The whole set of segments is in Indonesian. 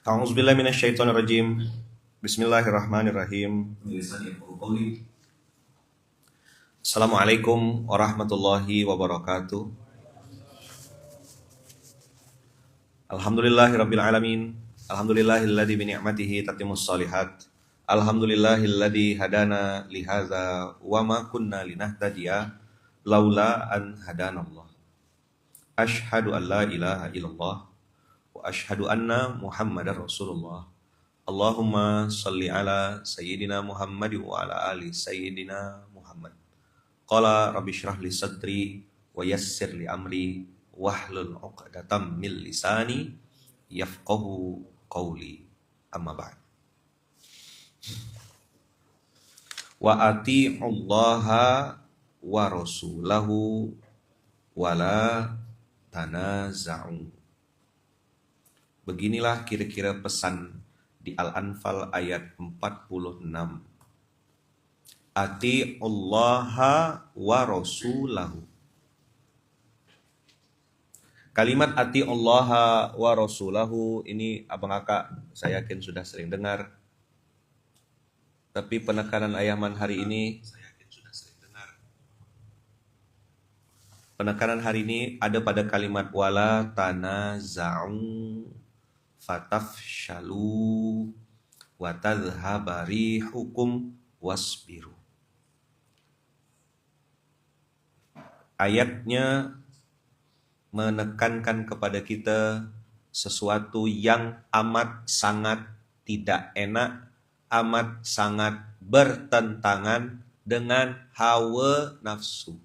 A'udzubillahi minasyaitonirrajim. Bismillahirrahmanirrahim. Assalamualaikum warahmatullahi wabarakatuh. Alhamdulillahirabbil alamin. Alhamdulillahilladzi bi ni'matihi tatimmus shalihat. Alhamdulillahilladzi hadana li hadza wa ma kunna linahtadiya laula an hadanallah. Asyhadu an la ilaha illallah wa asyhadu anna Muhammadar Rasulullah. Allahumma salli ala sayyidina Muhammad wa ala ali sayyidina Muhammad. Qala rabbi syrah li sadri wa yassir li amri wahlul 'uqdatam min lisani yafqahu qawli. Amma ba'd. Wa ati'ullaha wa rasulahu wa la tanaza'u. Beginilah kira-kira pesan di Al-Anfal ayat 46. Ati'ullaha wa rasulahu. Kalimat ati'ullaha wa rasulahu ini abang kakak saya yakin sudah sering dengar. Tapi penekanan Ayaman hari ini ada pada kalimat wala tanaza'u fatafshalu wa tadhhaba rihukum wasbiru. Ayatnya menekankan kepada kita sesuatu yang amat sangat tidak enak, amat sangat bertentangan dengan hawa nafsu.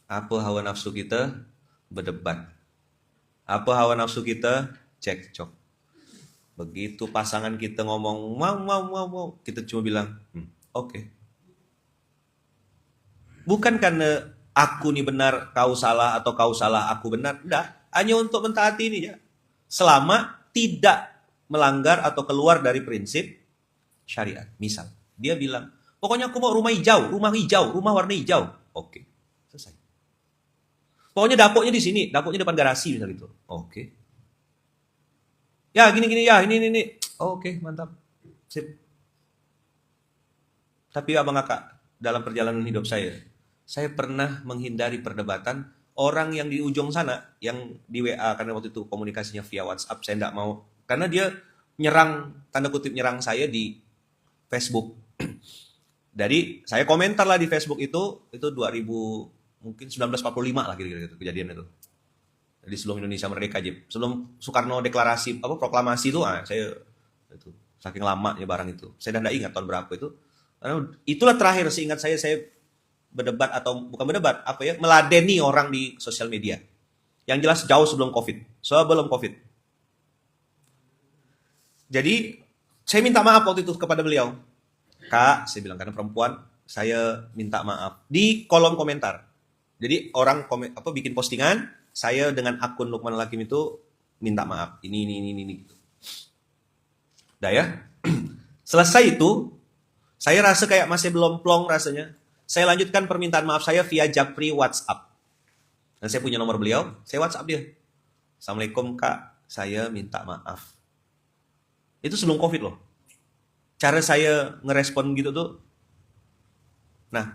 Apa hawa nafsu kita? Berdebat. Apa hawa nafsu kita? Cekcok. Begitu pasangan kita ngomong mau, kita cuma bilang oke. Bukan karena aku nih benar, kau salah, atau kau salah, aku benar. Enggak, hanya untuk mentaati ini ya. Selama tidak melanggar atau keluar dari prinsip syariat. Misal, dia bilang, pokoknya aku mau rumah hijau, rumah warna hijau. Oke, selesai. Pokoknya dapurnya di sini, dapurnya depan garasi misal gitu. Oke. Ya, gini ya, ini. Oke, mantap. Sip. Tapi abang kakak, dalam perjalanan hidup saya pernah menghindari perdebatan orang yang di ujung sana, yang di WA, karena waktu itu komunikasinya via WhatsApp, saya enggak mau, karena dia nyerang, tanda kutip nyerang saya di Facebook. Jadi saya komentar lah di Facebook itu 1945 lah kira-kira gitu, kejadian itu. Jadi sebelum Indonesia merdeka aja, sebelum Soekarno deklarasi proklamasi itu, saya itu saking lamanya barang itu. Saya dah enggak ingat tahun berapa itu. Karena itulah terakhir seingat saya berdebat atau bukan berdebat, meladeni orang di sosial media. Yang jelas jauh sebelum Covid. Jadi saya minta maaf waktu itu kepada beliau. Kak, saya bilang, karena perempuan, saya minta maaf di kolom komentar. Jadi orang bikin postingan, saya dengan akun Lukman Al-Hakim itu minta maaf. Ini gitu. Udah ya. Selesai itu, saya rasa kayak masih belum plong rasanya. Saya lanjutkan permintaan maaf saya via Japri WhatsApp. Dan saya punya nomor beliau, saya WhatsApp dia. Assalamualaikum Kak, saya minta maaf. Itu sebelum Covid loh. Cara saya ngerespon gitu tuh. Nah,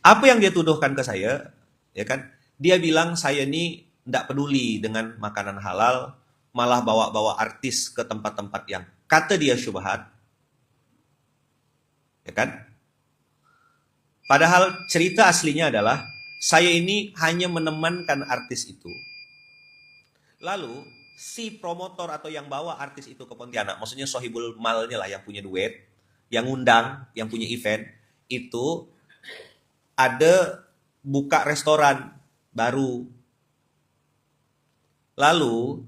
apa yang dia tuduhkan ke saya, ya kan? Dia bilang saya ini tidak peduli dengan makanan halal, malah bawa-bawa artis ke tempat-tempat yang kata dia syubhat. Ya kan? Padahal cerita aslinya adalah saya ini hanya menemankan artis itu. Lalu si promotor atau yang bawa artis itu ke Pontianak, maksudnya sohibul malnya lah, yang punya duit, yang undang, yang punya event, itu ada buka restoran baru. Lalu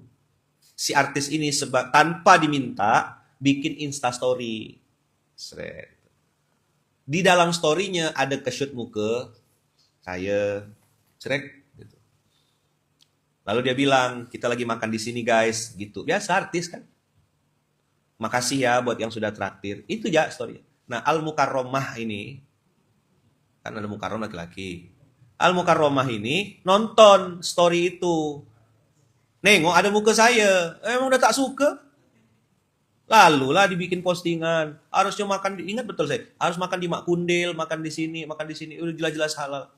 si artis ini tanpa diminta bikin instastory. Di dalam story-nya ada ke-shoot muka saya, gitu. Lalu dia bilang, kita lagi makan di sini guys, gitu. Biasa artis kan. Makasih ya buat yang sudah traktir. Itu ya story. Nah, Al-Mukarromah ini, kan ada Mukarrom laki-laki. Al-Mukarromah ini nonton story itu. Nengok ada muka saya. Emang udah tak suka? Lalulah dibikin postingan. Harusnya makan, ingat betul saya. Harus makan di Mak Kundil, makan di sini, makan di sini. Udah jelas-jelas halal.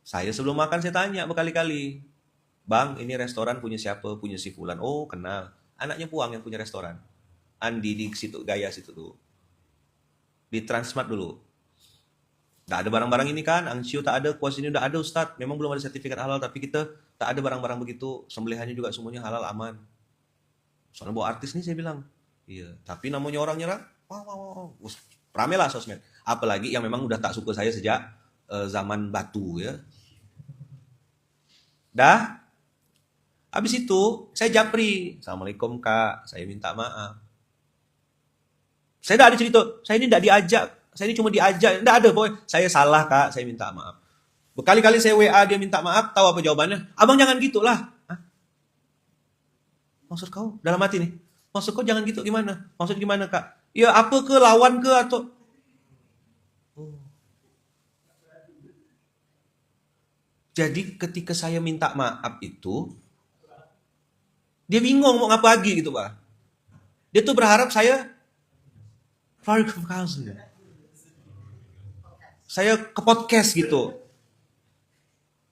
Saya sebelum makan saya tanya berkali-kali. Bang, ini restoran punya siapa? Punya si Fulan. Oh, kenal. Anaknya Puang yang punya restoran. Andi di situ, Gaya situ tuh. Di Transmart dulu. Nggak ada barang-barang ini kan, Angsio tak ada, kuas ini udah ada Ustadz. Memang belum ada sertifikat halal, tapi kita tak ada barang-barang begitu. Sembelihannya juga semuanya halal, aman. Soalnya bawa artis nih saya bilang. Iya, tapi namanya orang nyerang, wow, wow, wow. Rame lah sosmed. Apalagi yang memang udah tak suka saya sejak zaman batu ya. Dah, habis itu saya japri. Assalamualaikum kak, saya minta maaf. Saya tidak ada cerita, saya ini tidak diajak. Saya ini cuma diajak, tidak ada boy. Saya salah kak, saya minta maaf. Berkali-kali saya WA dia minta maaf, tahu apa jawabannya? Abang jangan gitulah. Hah? Maksud kau dalam hati nih? Maksud kau jangan gitu gimana? Maksud gimana kak? Ya apa ke lawan ke atau? Oh. Jadi ketika saya minta maaf itu, dia bingung mau ngapa lagi gitu pak. Dia tuh berharap saya klarifikasi. Saya ke podcast gitu.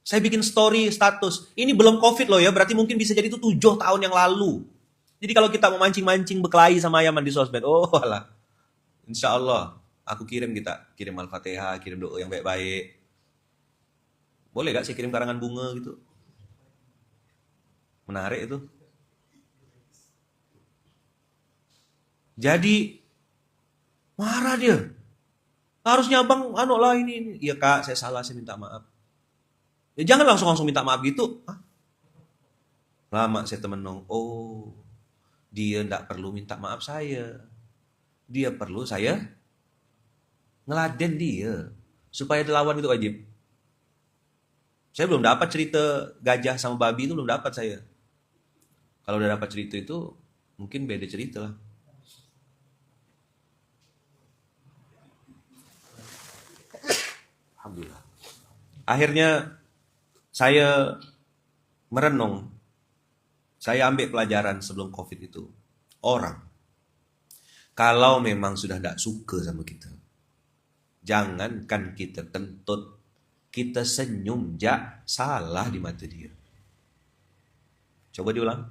Saya bikin story status. Ini belum COVID loh ya, berarti mungkin bisa jadi itu 7 tahun yang lalu. Jadi kalau kita mau mancing-mancing berkelahi sama Yaman di sosmed, oh alah. Insya Allah, aku kirim Al-Fatihah, kirim doa yang baik-baik. Boleh gak saya kirim karangan bunga gitu? Menarik itu. Jadi, marah dia. Harusnya abang, anu lah ini. Iya kak, saya salah, saya minta maaf. Ya jangan langsung minta maaf gitu. Hah? Lama saya temenong, oh dia ndak perlu minta maaf saya. Dia perlu saya ngeladen dia. Supaya dilawan itu wajib. Saya belum dapat cerita gajah sama babi itu belum dapat saya. Kalau udah dapat cerita itu mungkin beda cerita lah. Alhamdulillah. Akhirnya saya merenung. Saya ambil pelajaran sebelum COVID itu. Orang, kalau memang sudah tidak suka sama kita, jangankan kita kentut, kita senyum, salah di mata dia. Coba diulang.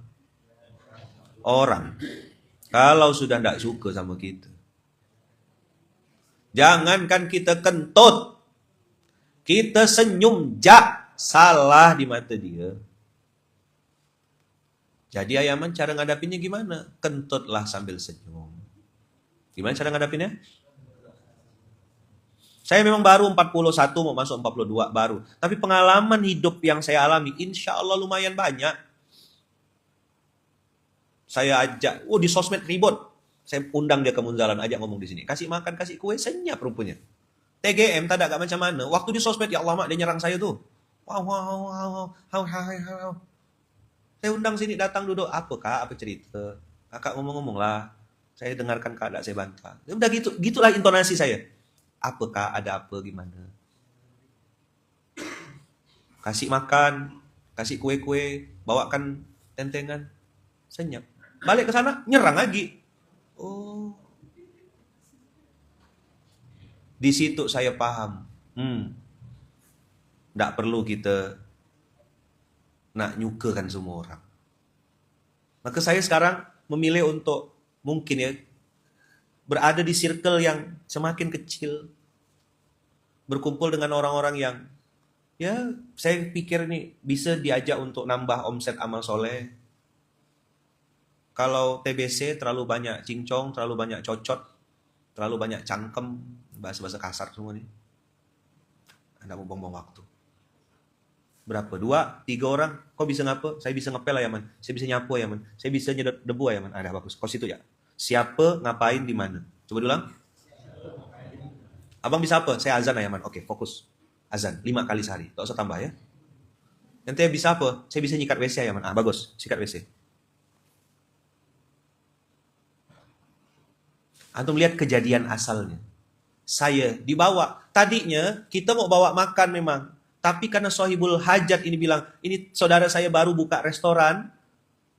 Orang, kalau sudah tidak suka sama kita, jangankan kita kentut, kita senyum, salah di mata dia. Jadi Ayaman cara ngadapinnya gimana? Kentutlah sambil senyum. Gimana cara ngadapinnya? Saya memang baru 41 mau masuk 42 baru. Tapi pengalaman hidup yang saya alami insya Allah lumayan banyak. Saya ajak, di sosmed ribut. Saya undang dia ke Munzalan, ajak ngomong di sini. Kasih makan, kasih kue, senyap rupanya. TGM tak ada macam mana. Waktu di sosmed ya Allah mak dia nyerang saya tuh. Wow. Saya undang sini datang duduk, apa kak, apa cerita? Kakak ngomong-ngomong lah. Saya dengarkan kak, saya bantah. Ya udah gitu, gitulah intonasi saya. Apa kak, ada apa, gimana? Kasih makan, kasih kue-kue, bawakan tentengan, senyap. Balik ke sana, nyerang lagi. Oh, di situ saya paham. Nggak perlu kita nak nyukakan semua orang. Maka saya sekarang memilih untuk mungkin ya berada di circle yang semakin kecil, berkumpul dengan orang-orang yang ya saya pikir ini bisa diajak untuk nambah omset amal soleh. Kalau TBC terlalu banyak cincong, terlalu banyak cocot, terlalu banyak cangkem, bahasa-bahasa kasar semua nih. Anda mau buang-buang waktu. Berapa? 2, 3 orang. Kok bisa ngapa? Saya bisa ngepel ya, Man. Saya bisa nyapu ya, Man. Saya bisa nyedot debu ya, Man. Ada bagus. Kos itu ya. Siapa, ngapain, di mana? Coba diulang. Abang bisa apa? Saya azan ya, Man. Oke, fokus. Azan 5 kali sehari. Tak usah tambah ya. Nanti bisa apa? Saya bisa nyikat WC ya, Man. Bagus. Sikat WC. Antum lihat kejadian asalnya. Saya dibawa. Tadinya kita mau bawa makan memang. Tapi karena Sohibul Hajat ini bilang, ini saudara saya baru buka restoran,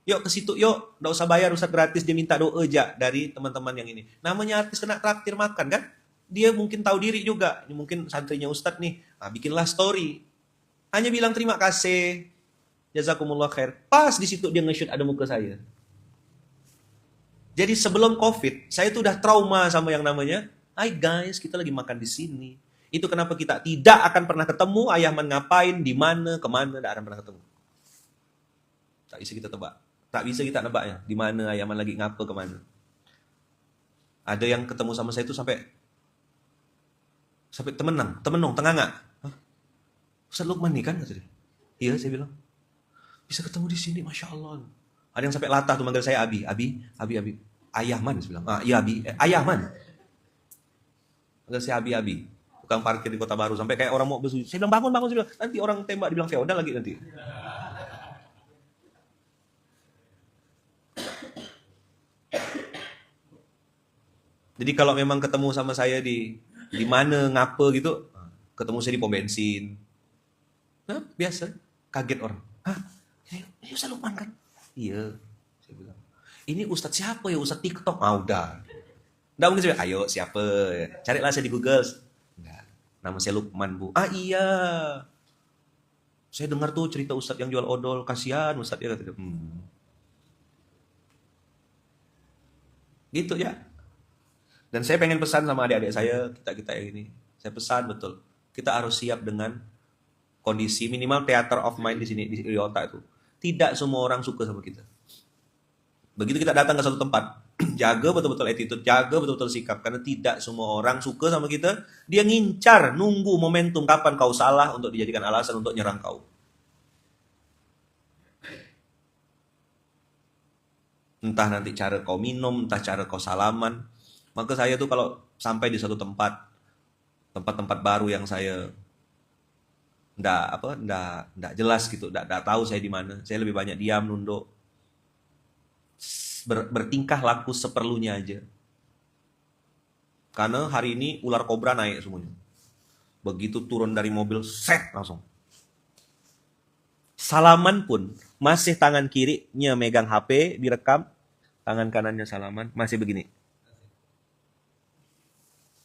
yuk ke situ yuk, nggak usah bayar, Ustadz gratis. Dia minta doa aja dari teman-teman yang ini. Namanya artis kena traktir makan kan? Dia mungkin tahu diri juga. Ini mungkin santrinya Ustadz nih, bikinlah story. Hanya bilang terima kasih, jazakumullah khair. Pas di situ dia nge-shoot ada muka saya. Jadi sebelum COVID, saya tuh udah trauma sama yang namanya, hai guys, kita lagi makan di sini. Itu kenapa kita tidak akan pernah ketemu Ayahman ngapain, di mana, kemana, tidak akan pernah ketemu. Tak bisa kita tebak. Tak bisa kita nebaknya, di mana Ayahman lagi ngapa, kemana. Ada yang ketemu sama saya itu sampai temenong, tenganga. Hah? Ustaz Lukman nih kan, kata dia. Iya, saya bilang. Bisa ketemu di sini, Masya Allah. Ada yang sampai latah tuh manggil saya Abi. Ayahman, saya bilang. Iya Abi, Ayahman. Manggil saya Abi. Tukang parkir di Kota Baru. Sampai kayak orang mau bersujud. Saya bilang bangun. Saya bilang, nanti orang tembak, dibilang feodal lagi nanti. Jadi kalau memang ketemu sama saya di mana, ngapa gitu, ketemu saya di pom bensin. Nah, biasa. Kaget orang. Hah? Ini Ustaz Lukman kan? Iya. Saya bilang. Ini Ustadz siapa ya? Ustadz TikTok? Udah. Nggak mungkin saya bilang, ayo siapa? Carilah saya di Google. Enggak. Nama saya Lukman, Bu. Iya. Saya dengar tuh cerita Ustadz yang jual odol. Kasihan Ustadz ya. Gitu ya. Dan saya pengen pesan sama adik-adik saya, kita yang ini. Saya pesan betul. Kita harus siap dengan kondisi minimal theater of mind di sini, di otak itu. Tidak semua orang suka sama kita. Begitu kita datang ke suatu tempat, jaga betul-betul attitude, jaga betul-betul sikap. Karena tidak semua orang suka sama kita. Dia ngincar, nunggu momentum kapan kau salah untuk dijadikan alasan untuk nyerang kau. Entah nanti cara kau minum, entah cara kau salaman. Maka saya tuh kalau sampai di suatu tempat-tempat baru yang saya ndak jelas gitu, ndak tahu saya di mana. Saya lebih banyak diam, nunduk, bertingkah laku seperlunya aja. Karena hari ini ular kobra naik semuanya. Begitu turun dari mobil, set langsung. Salaman pun masih tangan kirinya megang HP direkam, tangan kanannya salaman masih begini.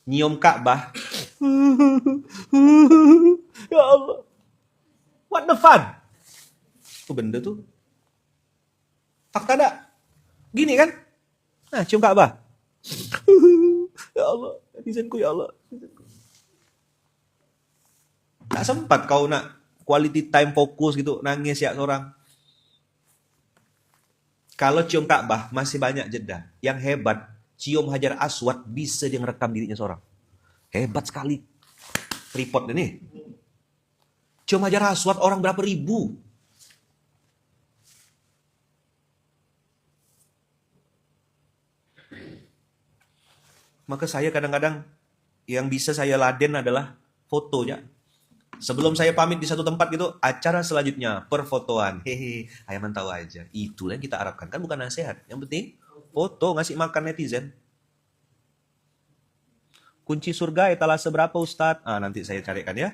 Nyium Ka'bah. Ya Allah. What the fun? Itu benda tuh. Fakta dak? Gini kan? Nah, cium Ka'bah. Ya Allah, netizenku ya Allah. Tak sempat kau nak quality time fokus gitu, nangis ya seorang. Kalau cium Ka'bah masih banyak jeda. Yang hebat, cium Hajar Aswad bisa dia ngerekam dirinya seorang. Hebat sekali. Tripod ini. Cium Hajar Aswad orang berapa ribu. Maka saya kadang-kadang yang bisa saya laden adalah fotonya. Sebelum saya pamit di satu tempat gitu, acara selanjutnya perfotoan. Hehe, Ayahman tahu aja. Itulah yang kita harapkan, kan bukan nasihat. Yang penting foto, ngasih makan netizen. Kunci surga etalase berapa Ustadz? Nanti saya carikan ya.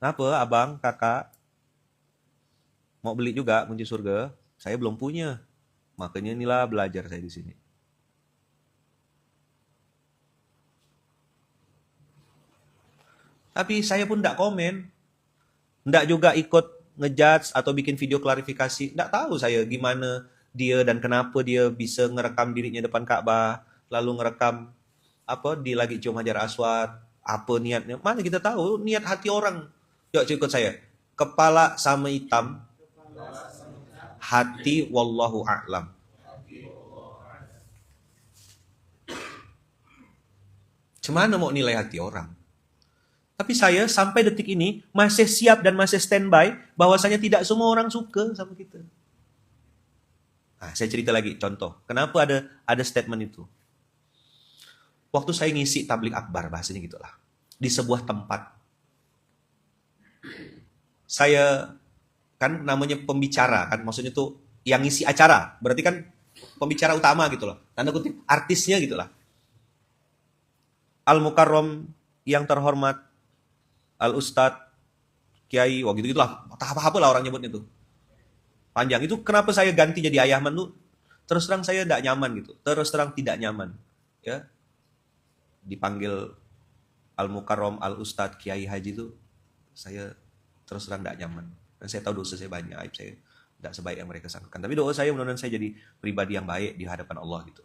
Apa abang, kakak? Mau beli juga kunci surga? Saya belum punya. Makanya inilah belajar saya di sini. Tapi saya pun tidak komen. Tidak juga ikut ngejudge atau bikin video klarifikasi. Tidak tahu saya gimana dia dan kenapa dia bisa ngerekam dirinya depan Ka'bah. Lalu ngerekam di lagi cium Hajar Aswad. Apa niatnya? Mana kita tahu niat hati orang. Yuk ikut saya. Kepala sama hitam. Hati wallahu a'lam. Cemana mau nilai hati orang? Tapi saya sampai detik ini masih siap dan masih standby bahwasanya tidak semua orang suka sama kita. Saya cerita lagi contoh. Kenapa ada statement itu? Waktu saya ngisi tablik akbar, bahasanya gitulah. Di sebuah tempat. Saya kan namanya pembicara kan, maksudnya tuh yang ngisi acara. Berarti kan pembicara utama gitu loh. Tanda kutip artisnya gitu lah. Al-Mukarram yang terhormat Al-Ustadz kiai, wah gitu-gitulah. Apa-apa lah orang nyebutnya tuh. Panjang. Itu kenapa saya ganti jadi Ayahman tuh? Terus terang saya tidak nyaman gitu. Terus terang tidak nyaman. Ya, dipanggil Al-Mukarram, Al-Ustadz, Kiai Haji itu saya terus terang tidak nyaman. Dan saya tahu dosa saya banyak, aib saya tidak sebaik yang mereka sangkakan. Tapi doa saya mudah-mudahan saya jadi pribadi yang baik di hadapan Allah gitu.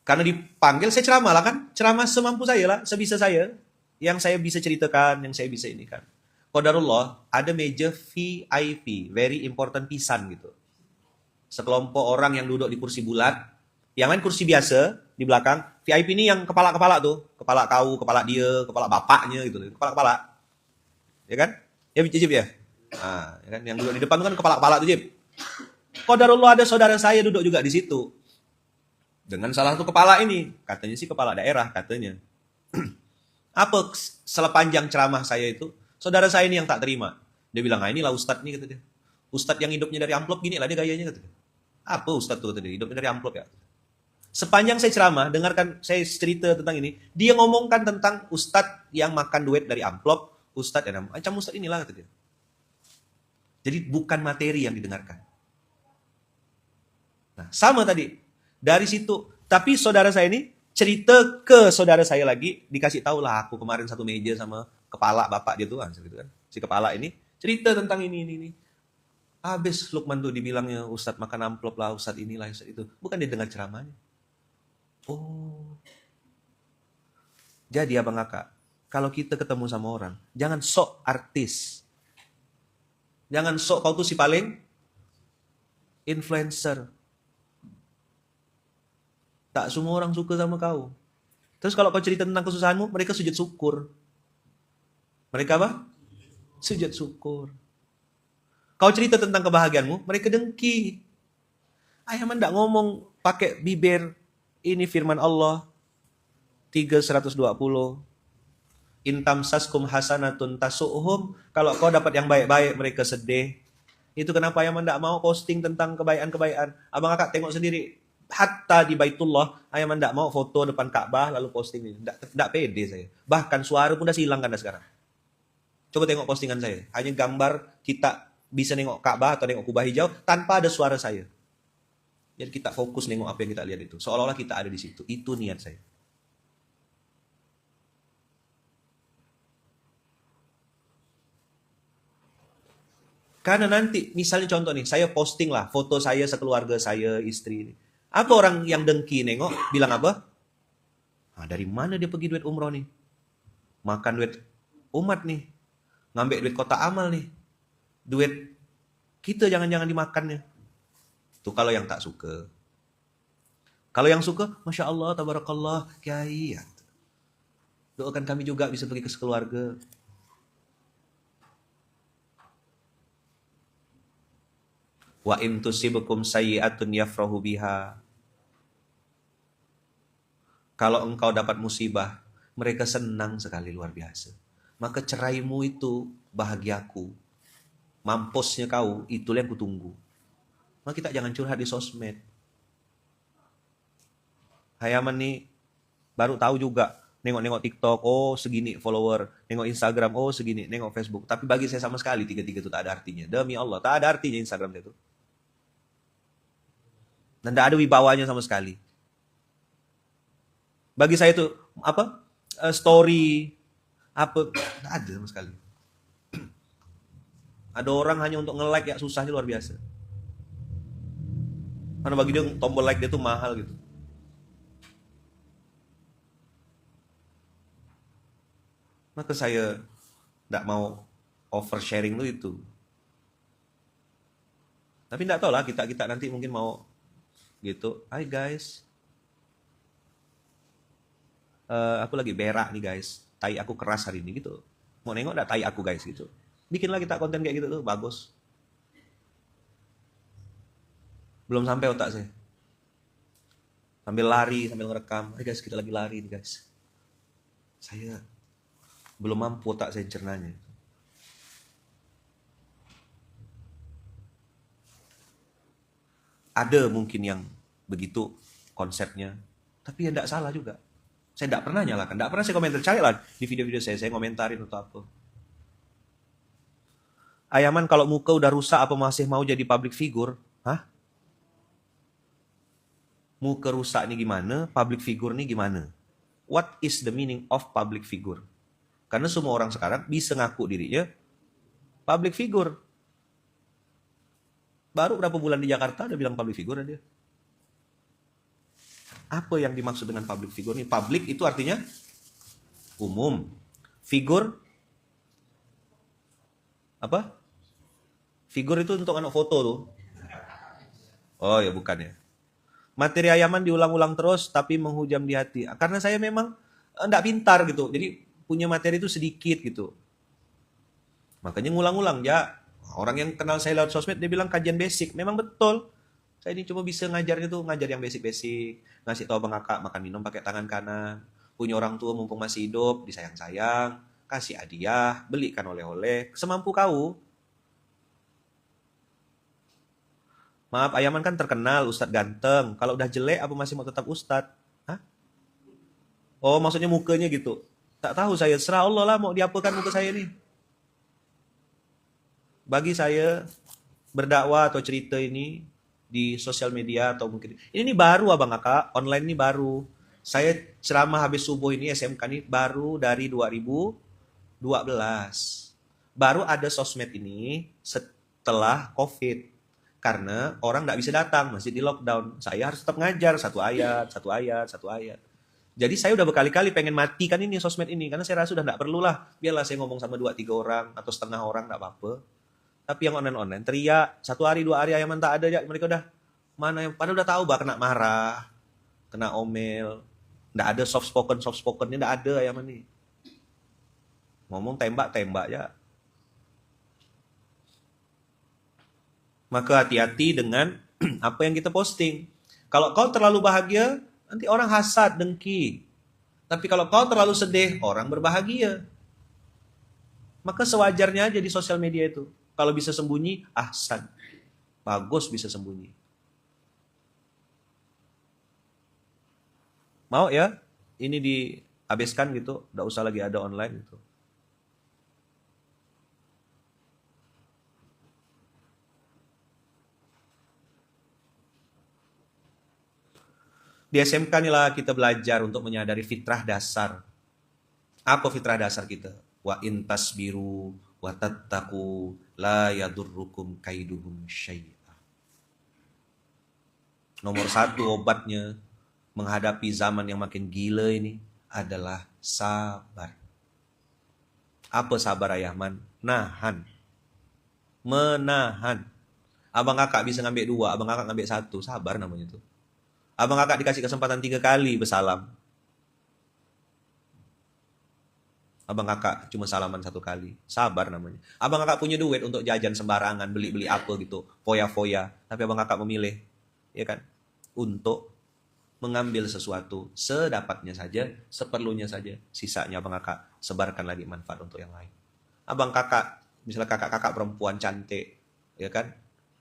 Karena dipanggil saya ceramah lah kan, ceramah semampu saya lah, sebisa saya, yang saya bisa ceritakan, yang saya bisa ini kan. Qadarullah, ada meja VIP, very important pisan gitu. Sekelompok orang yang duduk di kursi bulat, yang lain kursi biasa di belakang. VIP ini yang kepala-kepala tuh, kepala kau, kepala dia, kepala bapaknya gitu, kepala-kepala, ya kan? Ya Jib ya. Nah, ya kan? Yang duduk di depan tuh kan kepala-kepala tuh Jib. Qadarullah ada saudara saya duduk juga di situ. Dengan salah satu kepala ini, katanya sih kepala daerah katanya. Apa sepanjang ceramah saya itu, saudara saya ini yang tak terima. Dia bilang, inilah Ustadz nih, kata dia. Ustadz yang hidupnya dari amplop gini lah dia gayanya, kata dia. Apa Ustadz tuh, kata dia, hidupnya dari amplop ya. Sepanjang saya ceramah, dengarkan saya cerita tentang ini, dia ngomongkan tentang Ustadz yang makan duit dari amplop, Ustadz yang macam Ustadz inilah, kata dia. Jadi bukan materi yang didengarkan. Nah, sama tadi. Dari situ, tapi saudara saya ini cerita ke saudara saya lagi, dikasih tahu lah aku kemarin satu meja sama kepala bapak dia tuh kan, si kepala ini cerita tentang ini. Habis Lukman tuh dibilangnya Ustadz makan amplop lah, Ustadz inilah, Ustadz itu. Bukan dia dengar ceramahnya. Oh. Jadi abang kakak, kalau kita ketemu sama orang, jangan sok artis. Jangan sok kau tuh si paling influencer. Tak semua orang suka sama kau. Terus kalau kau cerita tentang kesusahanmu, mereka sujud syukur. Mereka apa? Sujud syukur. Kau cerita tentang kebahagiaanmu, mereka dengki. Ayah tidak ngomong pakai bibir. Ini firman Allah. 3:120. Intam saskum hasanatun tasu'hum. Kalau kau dapat yang baik-baik, mereka sedih. Itu kenapa ayah tidak mau posting tentang kebaikan-kebaikan. Abang kakak tengok sendiri. Hatta di Baitullah, ayah tidak mau foto depan Ka'bah lalu posting ini. Tidak pede saya. Bahkan suara pun dah hilang kan sekarang. Coba tengok postingan saya. Hanya gambar kita bisa nengok Ka'bah atau nengok kubah hijau tanpa ada suara saya. Jadi kita fokus nengok apa yang kita lihat itu. Seolah-olah kita ada di situ. Itu niat saya. Karena nanti, misalnya contoh nih, saya posting lah foto saya sekeluarga saya, istri ini. Apa orang yang dengki nengok, bilang apa? Nah, dari mana dia pergi duit umroh nih? Makan duit umat nih. Ngambil duit kota amal nih. Duit kita jangan-jangan dimakannya. Itu kalau yang tak suka. Kalau yang suka, Masya Allah, Tabarakallah, Kiai. Ya. Doakan kami juga bisa pergi ke sekeluarga. Wa in tusibukum sayyi'atun yafrahu biha. Kalau engkau dapat musibah, mereka senang sekali luar biasa. Maka ceraimu itu bahagiaku. Mampusnya kau, itulah yang kutunggu. Maka kita jangan curhat di sosmed. Hayaman nih baru tahu juga. Nengok-nengok TikTok, oh segini follower. Nengok Instagram, oh segini. Nengok Facebook. Tapi bagi saya sama sekali tiga-tiga itu tak ada artinya. Demi Allah, tak ada artinya Instagram itu. Dan tak ada wibawanya sama sekali. Bagi saya itu apa? Story apa? Tak ada sama sekali. Ada orang hanya untuk nge-like ya susahnya luar biasa. Karena bagi dia tombol like dia tuh mahal gitu. Maka saya tidak mau oversharing tuh itu. Tapi tidak tahu lah kita nanti mungkin mau gitu. Hai guys. Aku lagi berak nih guys. Tai aku keras hari ini gitu. Mau nengok enggak tai aku guys gitu. Bikinlah kita konten kayak gitu tuh bagus. Belum sampai otak saya. Sambil lari, sambil ngerekam. Hai guys, kita lagi lari nih guys. Saya belum mampu otak saya cernanya. Ada mungkin yang begitu konsepnya. Tapi ya enggak salah juga. Saya tidak pernah nyalakan, tidak pernah saya komentar. Carilah di video-video saya komentarin atau apa. Ayaman kalau muka udah rusak apa masih mau jadi public figure? Hah? Muka rusak nih gimana? Public figure nih gimana? What is the meaning of public figure? Karena semua orang sekarang bisa ngaku dirinya public figure. Baru berapa bulan di Jakarta udah bilang public figure dia. Apa yang dimaksud dengan public figure ini? Public itu artinya umum. Figure apa? Figure itu untuk anak foto tuh. Oh ya bukan ya. Materi Ayaman diulang-ulang terus tapi menghujam di hati. Karena saya memang enggak pintar gitu. Jadi punya materi itu sedikit gitu. Makanya ngulang-ulang ya. Orang yang kenal saya lewat sosmed dia bilang kajian basic. Memang betul. Saya ini cuma bisa ngajar itu, ngajar yang basic-basic. Ngasih tahu Bang Kakak makan minum pakai tangan kanan. Punya orang tua mumpung masih hidup, disayang-sayang. Kasih hadiah, belikan oleh-oleh. Semampu kau. Maaf, Ayaman kan terkenal, Ustadz ganteng. Kalau udah jelek, apa masih mau tetap Ustadz? Hah? Oh, maksudnya mukanya gitu. Tak tahu saya, serah Allah lah mau diapakan muka saya nih. Bagi saya, berdakwah atau cerita ini di sosial media atau mungkin... Ini baru Abang Kakak, online ini baru. Saya ceramah habis subuh ini, SMK ini baru dari 2012. Baru ada sosmed ini setelah COVID. Karena orang nggak bisa datang, masih di lockdown. Saya harus tetap ngajar satu ayat, satu ayat, satu ayat. Jadi saya udah berkali-kali pengen matikan ini sosmed ini. Karena saya rasa udah nggak perlu lah. Biarlah saya ngomong sama 2-3 orang atau setengah orang, nggak apa-apa. Tapi yang online-online teriak, 1 hari 2 hari Ayaman tak ada ya. Mereka udah, mana yang, padahal udah tahu bah kena marah, kena omel. Nggak ada soft spoken, ini nggak ada Ayaman nih. Ngomong tembak-tembak ya. Maka hati-hati dengan apa yang kita posting. Kalau kau terlalu bahagia, nanti orang hasad, dengki. Tapi kalau kau terlalu sedih, orang berbahagia. Maka sewajarnya aja di sosial media itu. Kalau bisa sembunyi, ahsan. Bagus bisa sembunyi. Mau ya? Ini dihabiskan gitu, nggak usah lagi ada online gitu. Di SMK inilah kita belajar untuk menyadari fitrah dasar. Apa fitrah dasar kita? Wa intas biru wa tattaku la yadurrukum kaiduhum syai'a. Nomor 1 obatnya menghadapi zaman yang makin gila ini adalah sabar. Apa sabar Ayaman? Nahan. Menahan. Abang Kakak bisa ngambil 2, abang Kakak ngambil 1, sabar namanya tuh. Abang Kakak dikasih kesempatan 3 kali bersalam. Abang Kakak cuma salaman 1 kali. Sabar namanya. Abang Kakak punya duit untuk jajan sembarangan, beli-beli apa gitu, foya-foya. Tapi abang Kakak memilih, ya kan, untuk mengambil sesuatu sedapatnya saja, seperlunya saja. Sisanya abang Kakak sebarkan lagi manfaat untuk yang lain. Abang Kakak, misalnya kakak-kakak perempuan cantik, ya kan,